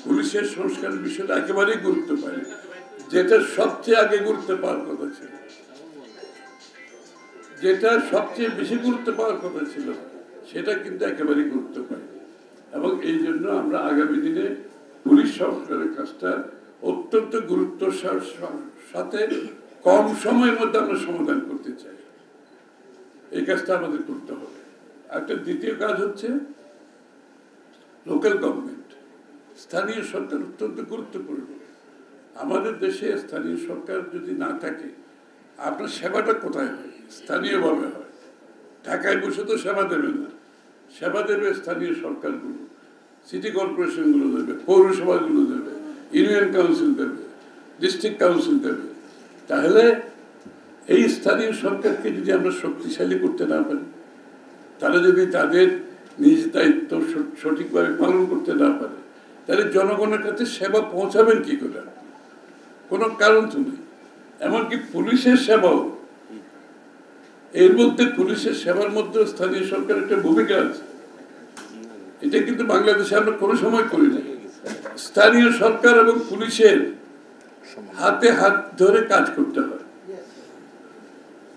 পুলিশের সংস্কারের বিষয়টা একেবারেই গুরুত্ব পায়, যেটা সবচেয়ে আগে গুরুত্ব পাওয়ার কথা ছিল, যেটা সবচেয়ে বেশি গুরুত্ব পাওয়ার কথা ছিল, সেটা কিন্তু একেবারেই গুরুত্ব পায়। এবং এই জন্য আমরা আগামী দিনে পুলিশ সংস্কারের কাজটা অত্যন্ত গুরুত্বের সাথে কম সময়ের মধ্যে আমরা সমাধান করতে চাই। এই কাজটা আমাদের করতে হবে। একটা দ্বিতীয় কাজ হচ্ছে লোকাল গভর্নমেন্ট, স্থানীয় সরকার অত্যন্ত গুরুত্বপূর্ণ। আমাদের দেশে স্থানীয় সরকার যদি না থাকে, আপনার সেবাটা কোথায় হয়? স্থানীয়ভাবে হয়। ঢাকায় বসে তো সেবা দেবে না, সেবা দেবে স্থানীয় সরকারগুলো, সিটি কর্পোরেশনগুলো দেবে, পৌরসভাগুলো দেবে, ইউনিয়ন কাউন্সিল দেবে, ডিস্ট্রিক্ট কাউন্সিল দেবে। তাহলে এই স্থানীয় সরকারকে যদি আমরা শক্তিশালী করতে না পারি, তারা যদি তাদের নিজ দায়িত্ব সঠিকভাবে পালন করতে না পারে, তাহলে জনগণের কাছে সেবা পৌঁছাবেন কি করে? কোনো কারণ তো নেই। এমনকি পুলিশের সেবাও, এর মধ্যে পুলিশের সেবার মধ্যে স্থানীয় সরকারের একটা ভূমিকা আছে। এটা কিন্তু বাংলাদেশে আমরা কোনো সময় করি না। স্থানীয় সরকার এবং পুলিশের হাতে হাত ধরে কাজ করতে হয়,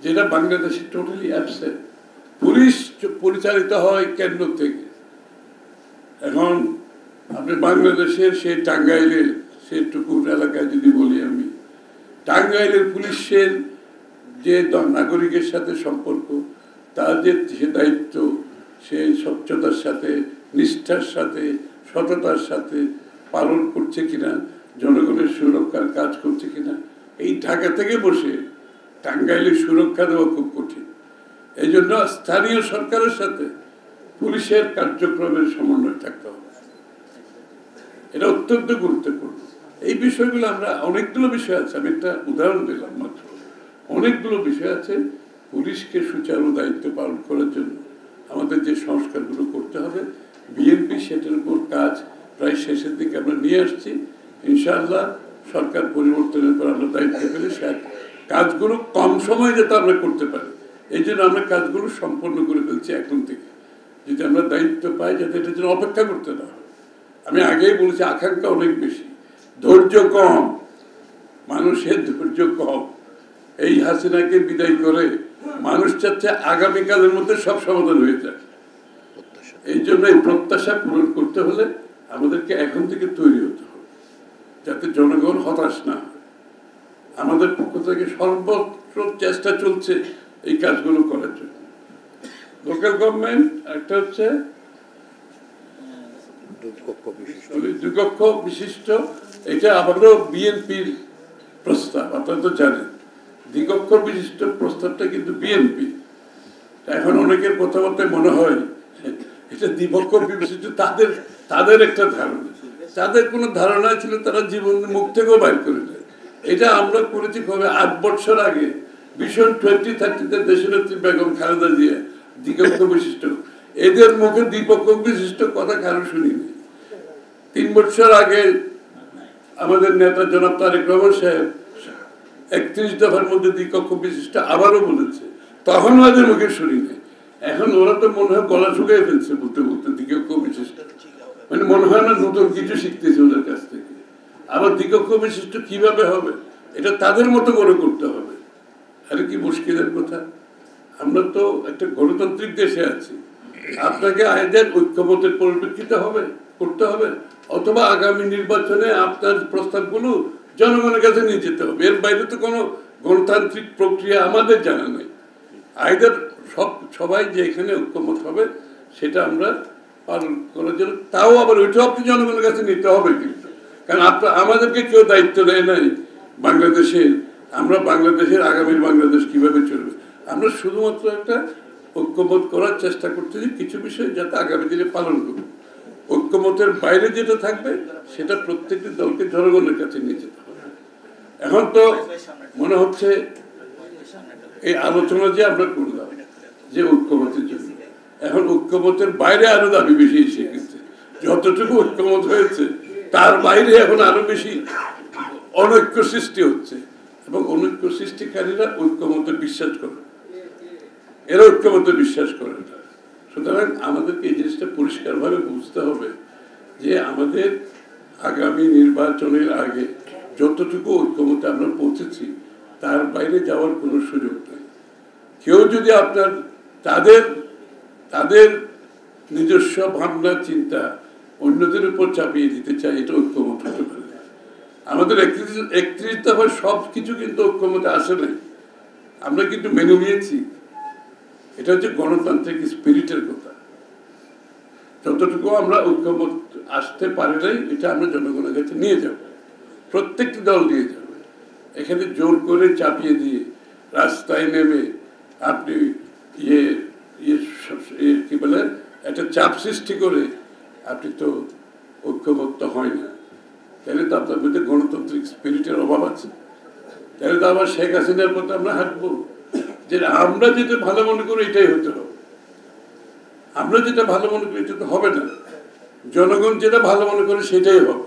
যেটা বাংলাদেশে টোটালি অ্যাবসেন্ট। পুলিশ পরিচালিত হয় কেন্দ্র থেকে। এখন আপনি বাংলাদেশের সেই টাঙ্গাইলের সেটুকু এলাকায় যদি বলি, আমি টাঙ্গাইলের পুলিশের যে নাগরিকের সাথে সম্পর্ক, তাদের যে দায়িত্ব, সে স্বচ্ছতার সাথে, নিষ্ঠার সাথে, সততার সাথে পালন করছে কিনা, জনগণের সুরক্ষার কাজ করছে কিনা, এই ঢাকা থেকে বসে টাঙ্গাইলের সুরক্ষা দেওয়া খুব কঠিন। এই জন্য স্থানীয় সরকারের সাথে পুলিশের কার্যক্রমের সমন্বয় থাকতে হবে। এটা অত্যন্ত গুরুত্বপূর্ণ। এই বিষয়গুলো আমরা, অনেকগুলো বিষয় আছে, আমি একটা উদাহরণ দিলাম মাত্র, অনেকগুলো বিষয় আছে। পুলিশকে সুচারু দায়িত্ব পালন করার জন্য আমাদের যে সংস্কারগুলো করতে হবে, বিএনপি সেটার উপর কাজ প্রায় শেষের দিকে আমরা নিয়ে আসছি। ইনশাআল্লাহ সরকার পরিবর্তনের পর আমরা দায়িত্ব পেলে সে কাজগুলো কম সময়ে যাতে আমরা করতে পারি, এই জন্য আমরা কাজগুলো সম্পন্ন করে ফেলছি এখন থেকে। যদি আমরা দায়িত্ব পাই, যাতে এটার জন্য অপেক্ষা করতে না হয়। আমি আগেই বলেছি, আকাঙ্ক্ষা অনেক বেশি, ধৈর্য কম, মানুষের ধৈর্য কম। এই হাসিনাকে বিদায় করে মানুষ চাচ্ছে আগামীকালের মধ্যে সব সমাধান হয়ে যায়। এই জন্য এই প্রত্যাশা পূরণ করতে হলে আমাদেরকে এখন থেকে তৈরি হতে হবে, যাতে জনগণ হতাশ না হয়। আমাদের পক্ষ থেকে সর্বত্র চেষ্টা চলছে এই কাজগুলো করার জন্য। লোকাল গভর্নমেন্ট একটা হচ্ছে দ্বিকক্ষ বিশিষ্ট, এটা আবারও বিএনপির প্রস্তাব, আপনারা তো জানেন। দ্বিকক্ষ বিশিষ্ট প্রস্তাবটা কিন্তু বিএনপি। এখন অনেকের কথাবার্তায় মনে হয় এটা দ্বিপক্ষ বিশিষ্ট তাদের একটা ধারণা, তাদের কোনো ধারণা ছিল তারা জীবন মুখ থেকেও বাইর করে দেয়। এটা আমরা করেছি কবে, 8 বছর আগে ভিশন 2030-তে দেশনেত্রী বেগম খালেদা জিয়া দ্বিপক্ষ বিশিষ্ট, এদের মুখে দ্বিপক্ষ বিশিষ্ট কথা কারো শুনিনি। 3 বছর আগে আমাদের নেতা জনাব তারেক রহমান সাহেব 31 দফার মধ্যে দ্বিকক্ষ বিশিষ্ট আবারও বলেছে, তখন ওদের মুখে শুনিনি। এখন ওরা তো মনে হয় গলা শুকিয়ে ফেলছে বলতে বলতে দ্বিকক্ষ বিশিষ্ট, মানে মনে হয় না নতুন কিছু শিখতেছে ওদের কাছ থেকে। আবার দ্বিকক্ষ বিশিষ্ট কিভাবে হবে, এটা তাদের মতো করে করতে হবে। আরে কি মুশকিলের কথা। আমরা তো একটা গণতান্ত্রিক দেশে আছি। আপনাকে আইনের ঐক্যমতের পরিপ্রেক্ষিতে হবে করতে হবে, অথবা আগামী নির্বাচনে আপনার প্রস্তাবগুলো জনগণের কাছে নিয়ে যেতে হবে। এর বাইরে তো কোনো গণতান্ত্রিক প্রক্রিয়া আমাদের জানা নেই। আইদার সবাই যে এখানে ঐক্যমত হবে সেটা আমরা পালন করার জন্য, তাও আবার ওইটাও আপনি জনগণের কাছে নিতে হবে। কিন্তু কারণ আমাদেরকে কেউ দায়িত্ব দেয় নাই বাংলাদেশের, আমরা বাংলাদেশের আগামীর বাংলাদেশ কিভাবে চলবে। আমরা শুধুমাত্র একটা ঐক্যমত করার চেষ্টা করতেছি কিছু বিষয়, যাতে আগামী দিনে পালন করব। ঐক্যমতের বাইরে যেটা থাকবে সেটা প্রত্যেকটি দলকে জনগণের কাছে নিয়ে যেতে হবে। এখন তো মনে হচ্ছে এই আলোচনা যে আমরা করলাম যে ঐক্যমতের জন্য, এখন ঐক্যমতের বাইরে আরো দাবি বেশি এসে গেছে। যতটুকু ঐক্যমত হয়েছে তার বাইরে এখন আরো বেশি অনৈক্য সৃষ্টি হচ্ছে, এবং অনৈক্য সৃষ্টিকারীরা ঐক্যমতে বিশ্বাস করে, এরা ঐক্যমতে বিশ্বাস করে না। সুতরাং আমাদেরকে এই জিনিসটা পরিষ্কারভাবে বুঝতে হবে যে আগামী নির্বাচনের আগে যতটুকু ঐক্যমতে আমরা পৌঁছেছি তার বাইরে যাওয়ার কোনো সুযোগ নেই। কেউ যদি আপনার তাদের তাদের নিজস্ব ভাবনা চিন্তা অন্যদের উপর চাপিয়ে দিতে চায়, এটা ঐক্যমত হতে পারে না। আমাদের 31 দফার সব কিছু কিন্তু ঐক্যমতে আসে নাই, আমরা কিন্তু মেনে নিয়েছি। এটা হচ্ছে গণতান্ত্রিক স্পিরিটের কথা। যতটুকু আমরা ঐক্যমত আসতে পারি নাই, এটা আমরা জনগণের কাছে নিয়ে যাব, প্রত্যেকটি দল নিয়ে যাবে। এখানে জোর করে চাপিয়ে দিয়ে রাস্তায় নেমে আপনি কি বলে একটা চাপ সৃষ্টি করে আপনি তো ঐক্যমত্য হয় না। তাহলে তো আপনার মধ্যে গণতান্ত্রিক স্পিরিটের অভাব আছে। তাহলে তো আবার শেখ হাসিনার মতো আমরা হাঁটবো যে আমরা যেটা ভালো মনে করি এটাই হতে হবে। আমরা যেটা ভালো মনে করি এটা তো হবে না, জনগণ যেটা ভালো মনে করে সেটাই হবে।